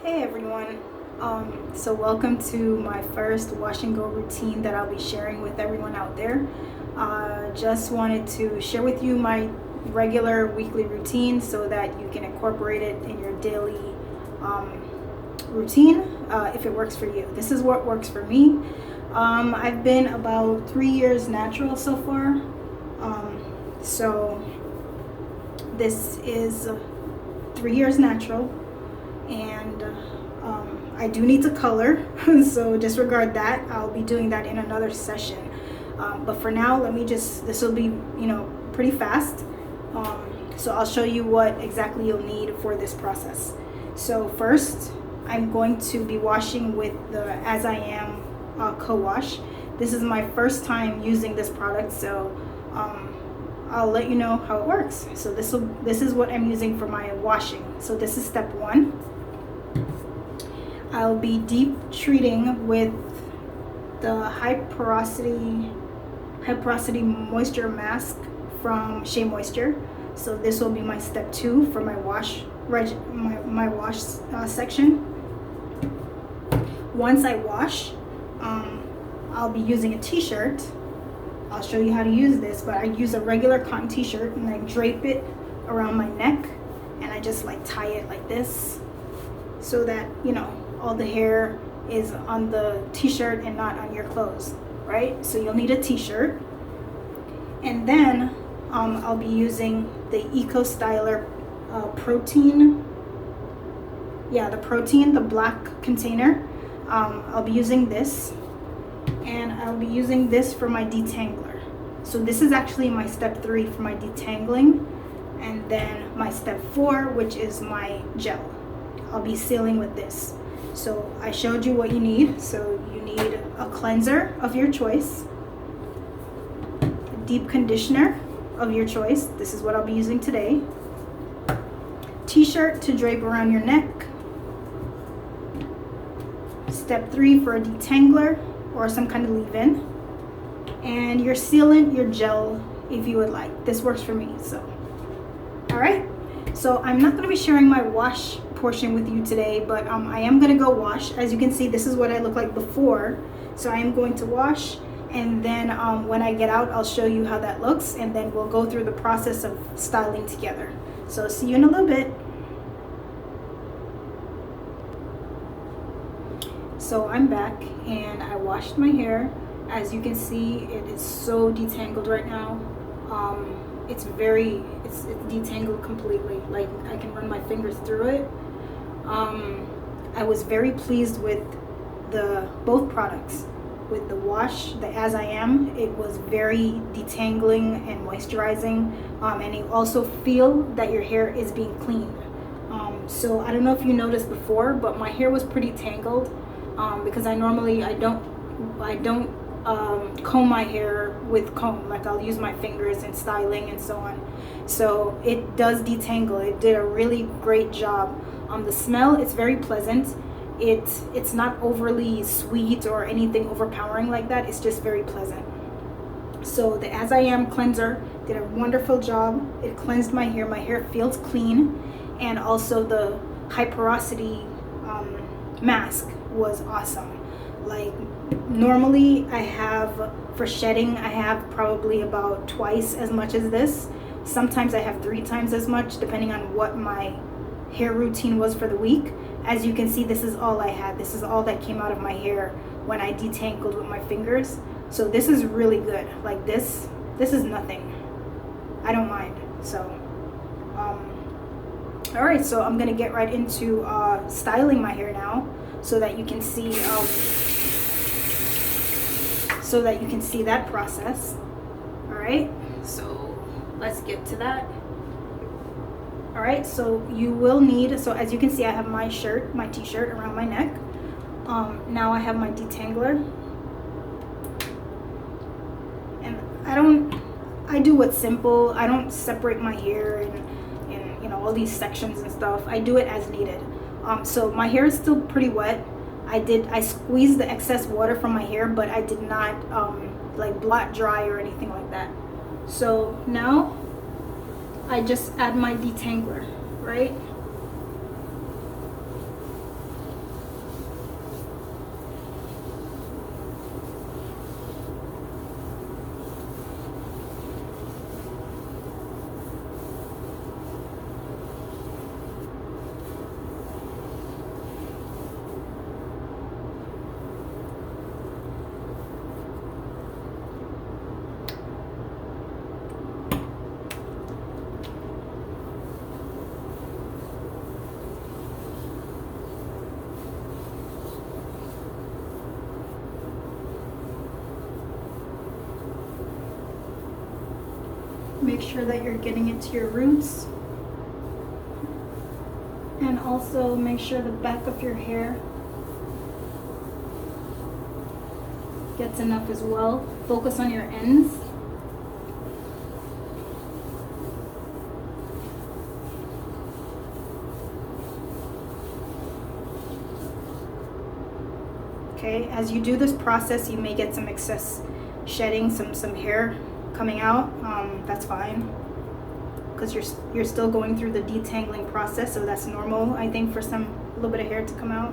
Hey everyone, so welcome to my first wash and go routine that I'll be sharing with everyone out there. Just wanted to share with you my regular weekly routine so that you can incorporate it in your daily routine if it works for you. This is what works for me. I've been about 3 years natural so far, so this is 3 years natural. And I do need to color, so disregard that. I'll be doing that in another session. But for now, this will be, pretty fast. So I'll show you what exactly you'll need for this process. So first, I'm going to be washing with the As I Am co-wash. This is my first time using this product, so I'll let you know how it works. So this is what I'm using for my washing. So this is step 1. I'll be deep treating with the high porosity moisture mask from Shea Moisture. So this will be my step 2 for my wash section. Once I wash, I'll be using a t-shirt. I'll show you how to use this, but I use a regular cotton t-shirt and I drape it around my neck, and I just tie it like this so that all the hair is on the t-shirt and not on your clothes, right? So you'll need a t-shirt, and then I'll be using the Eco Styler protein, the black container. I'll be using this, and I'll be using this for my detangler. So this is actually my step 3 for my detangling, and then my step 4, which is my gel. I'll be sealing with this. So I showed you what you need. So you need a cleanser of your choice, a deep conditioner of your choice. This is what I'll be using today. T-shirt to drape around your neck. Step 3 for a detangler or some kind of leave-in. And your sealant, your gel, if you would like. This works for me, so. All right. So I'm not going to be sharing my wash portion with you today, but I am going to go wash. As you can see, this is what I look like before. So I am going to wash, and then when I get out, I'll show you how that looks, and then we'll go through the process of styling together. So see you in a little bit. So I'm back, and I washed my hair. As you can see, it is so detangled right now. It's detangled completely. Like, I can run my fingers through it. I was very pleased with both products. With the wash, the As I Am, it was very detangling and moisturizing, and you also feel that your hair is being cleaned. So I don't know if you noticed before, but my hair was pretty tangled because I don't comb my hair with comb. Like, I'll use my fingers in styling and so on. So it does detangle. It did a really great job. The smell, it's very pleasant. It's not overly sweet or anything overpowering like that. It's just very pleasant. So the As I Am cleanser did a wonderful job. It cleansed my hair. My hair feels clean. And also the high porosity mask was awesome. Like, normally for shedding, I have probably about twice as much as this. Sometimes I have 3 times as much, depending on what my hair routine was for the week. As you can see, this is all I had. This is all that came out of my hair when I detangled with my fingers. So this is really good. Like, this is nothing. I don't mind. So all right, so I'm gonna get right into styling my hair now, so that you can see that process. All right, so let's get to that. All right, so you will need, so as you can see, I have my t-shirt around my neck. Now I have my detangler, and I do what's simple. I don't separate my hair in all these sections and stuff. I do it as needed. So my hair is still pretty wet. I squeezed the excess water from my hair, but I did not like blot dry or anything like that. So now I just add my detangler, right? make sure that you're getting it to your roots. And also make sure the back of your hair gets enough as well. Focus on your ends. Okay, as you do this process, you may get some excess shedding, some hair coming out. That's fine, because you're still going through the detangling process, so that's normal, I think, for a little bit of hair to come out.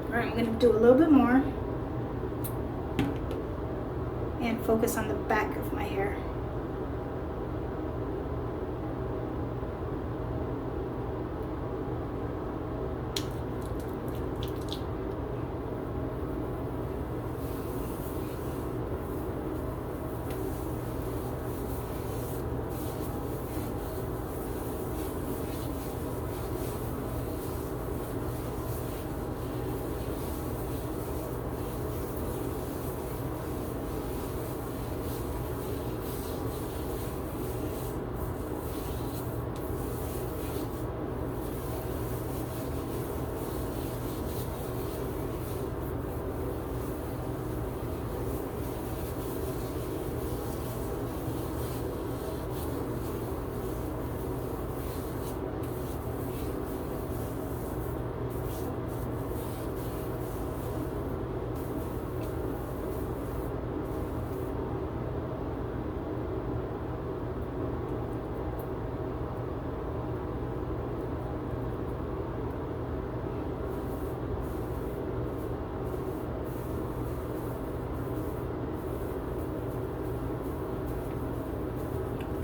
All right, I'm going to do a little bit more and focus on the back of my hair.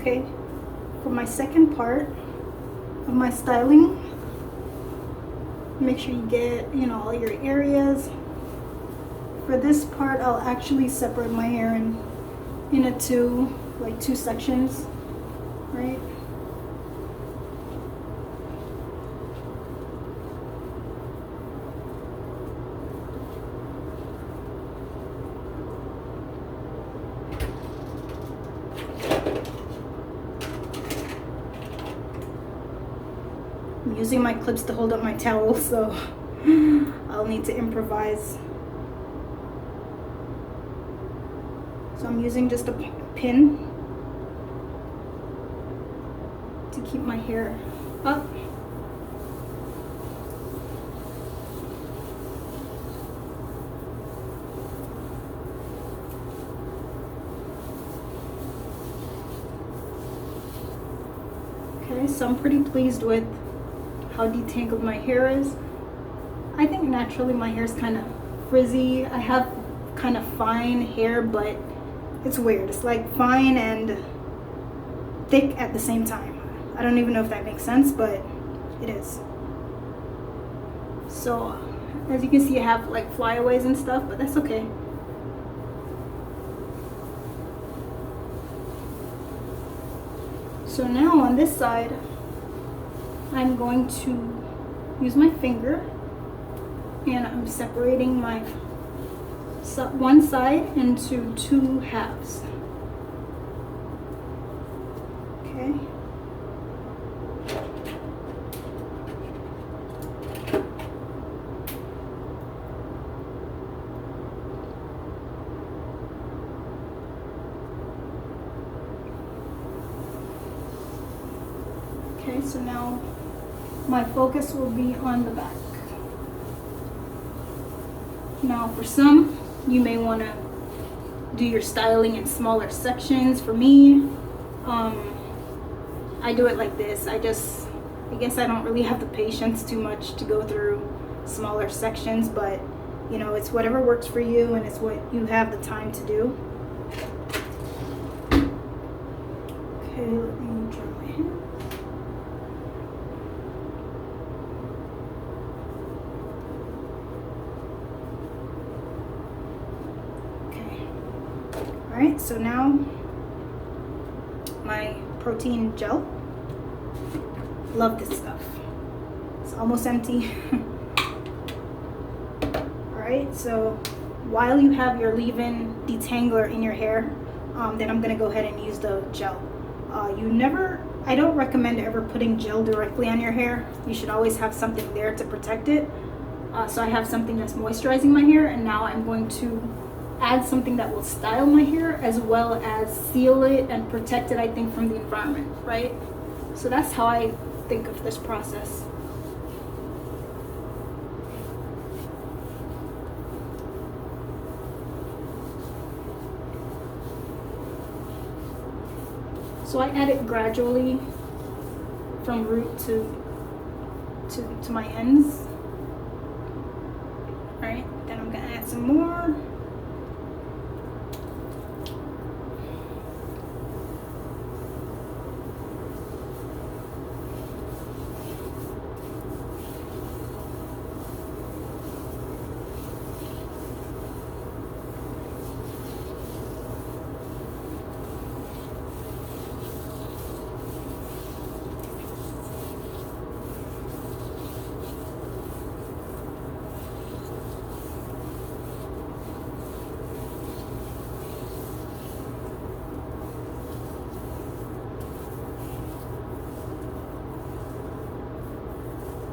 Okay, for my second part of my styling, make sure you get, all your areas. For this part, I'll actually separate my hair into two sections, right? I'm using my clips to hold up my towel, so I'll need to improvise. So I'm using just a pin to keep my hair up. Okay, so I'm pretty pleased with how detangled my hair is. I think naturally my hair is kind of frizzy. I have kind of fine hair, but it's weird. It's like fine and thick at the same time. I don't even know if that makes sense, but it is. So as you can see, I have like flyaways and stuff, but that's okay. So now on this side, I'm going to use my finger and I'm separating my one side into two halves. Okay. Okay, so now my focus will be on the back. Now for some, you may want to do your styling in smaller sections. For me, I do it like this. I guess I don't really have the patience too much to go through smaller sections, but it's whatever works for you and it's what you have the time to do. Okay, let me dry my hair. Alright, so now my protein gel. Love this stuff. It's almost empty. Alright, so while you have your leave-in detangler in your hair, then I'm going to go ahead and use the gel. I don't recommend ever putting gel directly on your hair. You should always have something there to protect it. So I have something that's moisturizing my hair, and now I'm going to add something that will style my hair as well as seal it and protect it, I think, from the environment, right? So that's how I think of this process. So I add it gradually from root to my ends. All right, then I'm gonna add some more.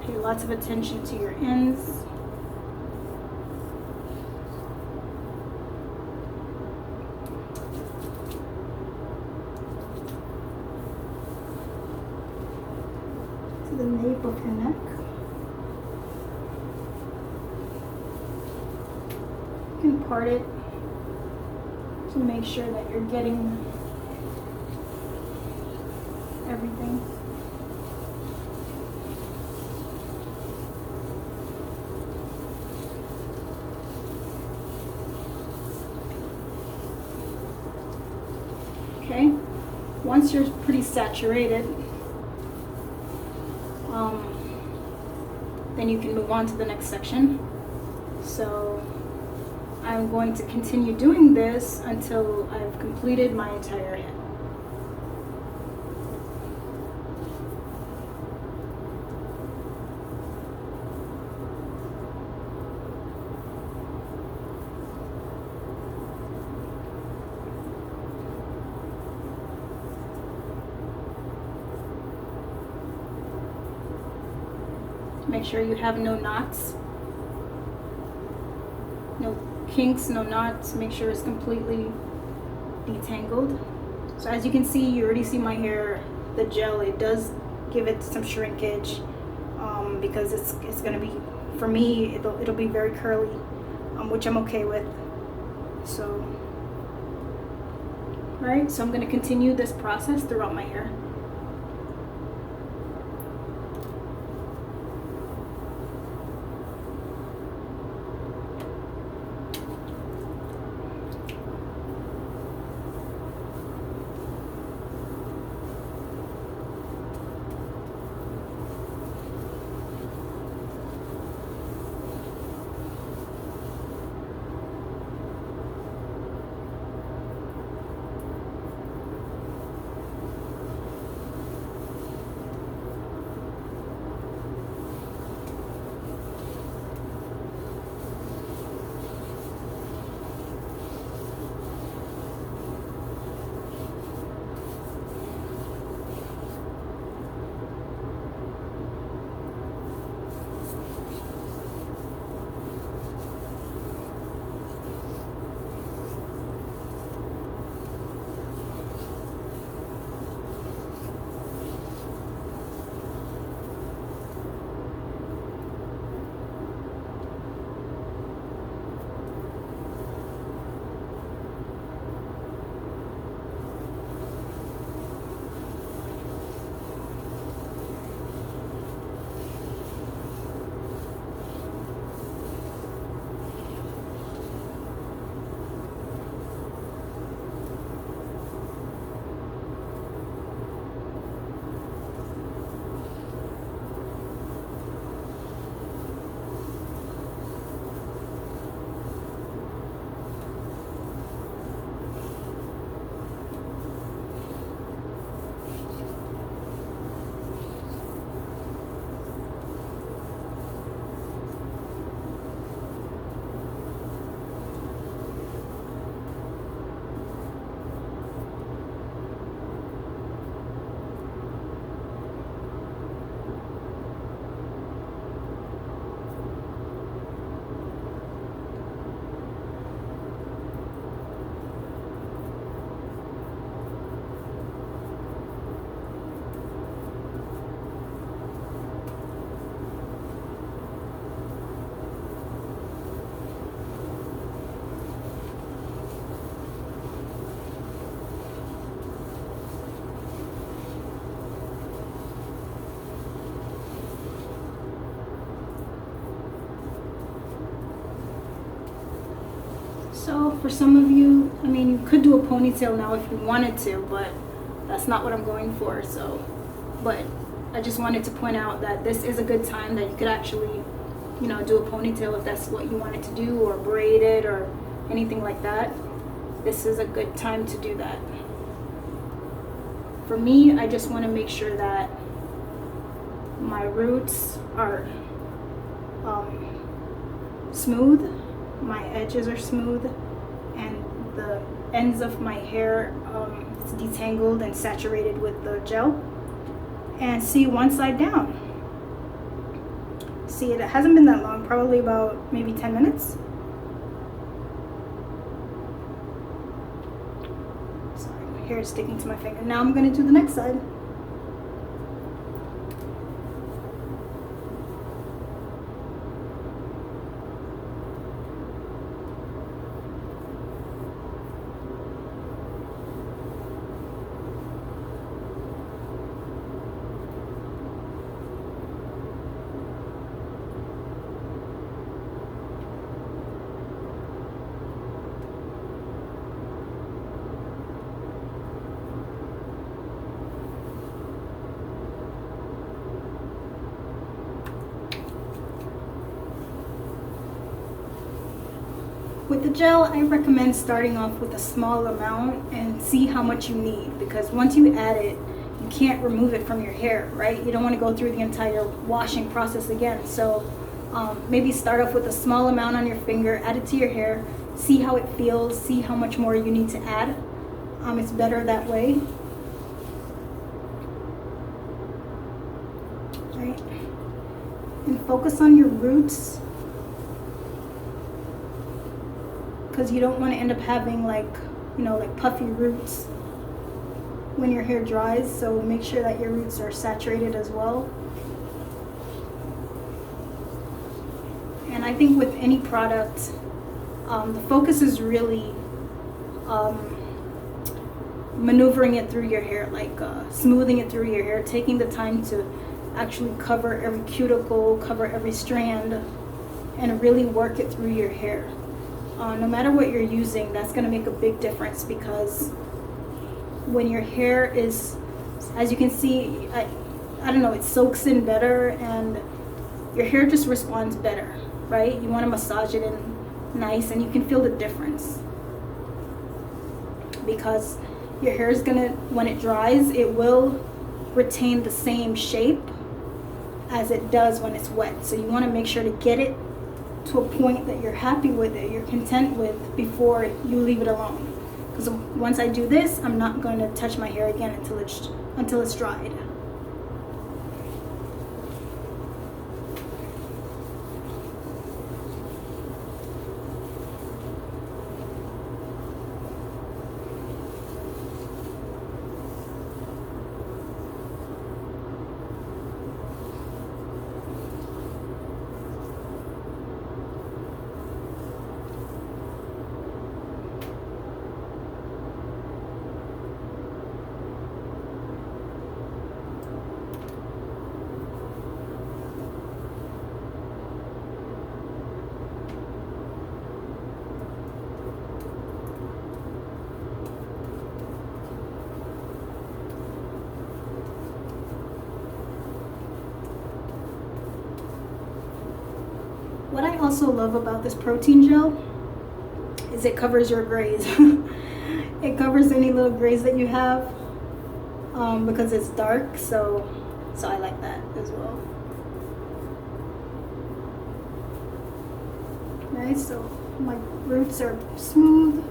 Pay lots of attention to your ends. To the nape of your neck. You can part it to make sure that you're getting everything. Okay, once you're pretty saturated, then you can move on to the next section. So I'm going to continue doing this until I've completed my entire head. Make sure you have no knots, no kinks, no knots. Make sure it's completely detangled. So as you can see, you already see my hair, the gel, it does give it some shrinkage because it's gonna be, for me, it'll be very curly, which I'm okay with. So, all right, so I'm gonna continue this process throughout my hair. So for some of you, I mean, you could do a ponytail now if you wanted to, but that's not what I'm going for. So, but I just wanted to point out that this is a good time that you could actually, you know, do a ponytail if that's what you wanted to do, or braid it or anything like that. This is a good time to do that. For me, I just want to make sure that my roots are smooth, my edges are smooth, and the ends of my hair is detangled and saturated with the gel. And see one side down. See, it hasn't been that long, probably about maybe 10 minutes. Sorry, my hair is sticking to my finger. Now I'm going to do the next side. With the gel, I recommend starting off with a small amount and see how much you need, because once you add it, you can't remove it from your hair, right? You don't want to go through the entire washing process again. So maybe start off with a small amount on your finger, add it to your hair, see how it feels, see how much more you need to add. It's better that way. Right? And focus on your roots, because you don't want to end up having like puffy roots when your hair dries. So make sure that your roots are saturated as well. And I think with any product, the focus is really maneuvering it through your hair, like smoothing it through your hair, taking the time to actually cover every cuticle, cover every strand, and really work it through your hair. No matter what you're using, that's going to make a big difference, because when your hair is, as you can see, I don't know, it soaks in better and your hair just responds better, right? You want to massage it in nice, and you can feel the difference, because your hair is going to, when it dries, it will retain the same shape as it does when it's wet. So you want to make sure to get it to a point that you're happy with it, you're content with, before you leave it alone. Because once I do this, I'm not going to touch my hair again until it's dried. What I also love about this protein gel is it covers your grays. It covers any little grays that you have, because it's dark, so I like that as well. Nice, so my roots are smooth.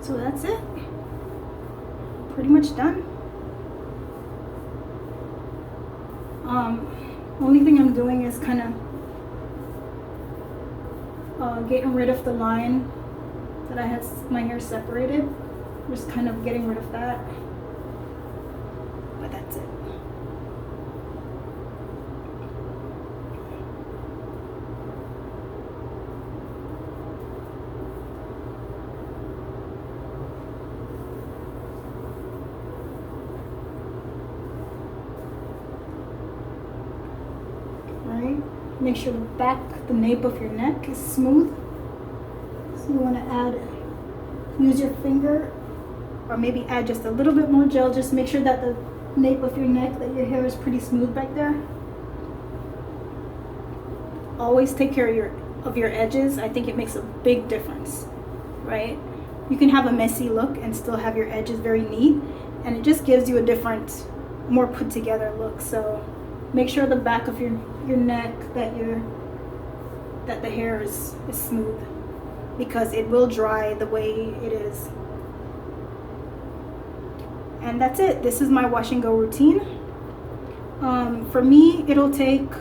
So that's it. Pretty much done. Only thing I'm doing is kind of getting rid of the line that I had my hair separated. Just kind of getting rid of that. But that's it. Make sure the nape of your neck is smooth. So you want to use your finger, or maybe add just a little bit more gel. Just make sure that the nape of your neck, that your hair is pretty smooth back there. Always take care of your edges. I think it makes a big difference, right? You can have a messy look and still have your edges very neat, and it just gives you a different, more put together look. So make sure the back of your neck, that the hair is smooth, because it will dry the way it is. And that's it. This is my wash and go routine. For me, it'll take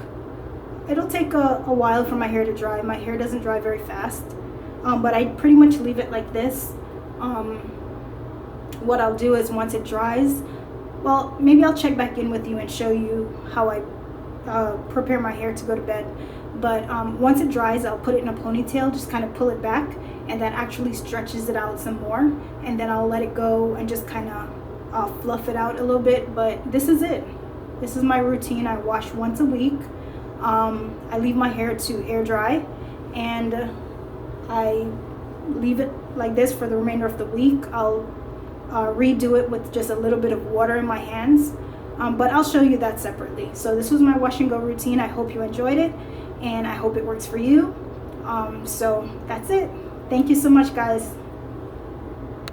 a while for my hair to dry. My hair doesn't dry very fast, but I pretty much leave it like this. What I'll do is, once it dries, well, maybe I'll check back in with you and show you how I prepare my hair to go to bed. But once it dries, I'll put it in a ponytail, just kind of pull it back, and that actually stretches it out some more, and then I'll let it go and just kind of fluff it out a little bit. But this is it. This is my routine. I wash once a week. I leave my hair to air dry, and I leave it like this for the remainder of the week. I'll redo it with just a little bit of water in my hands, but I'll show you that separately. So this was my wash and go routine. I hope you enjoyed it, and I hope it works for you. So that's it. Thank you so much, guys.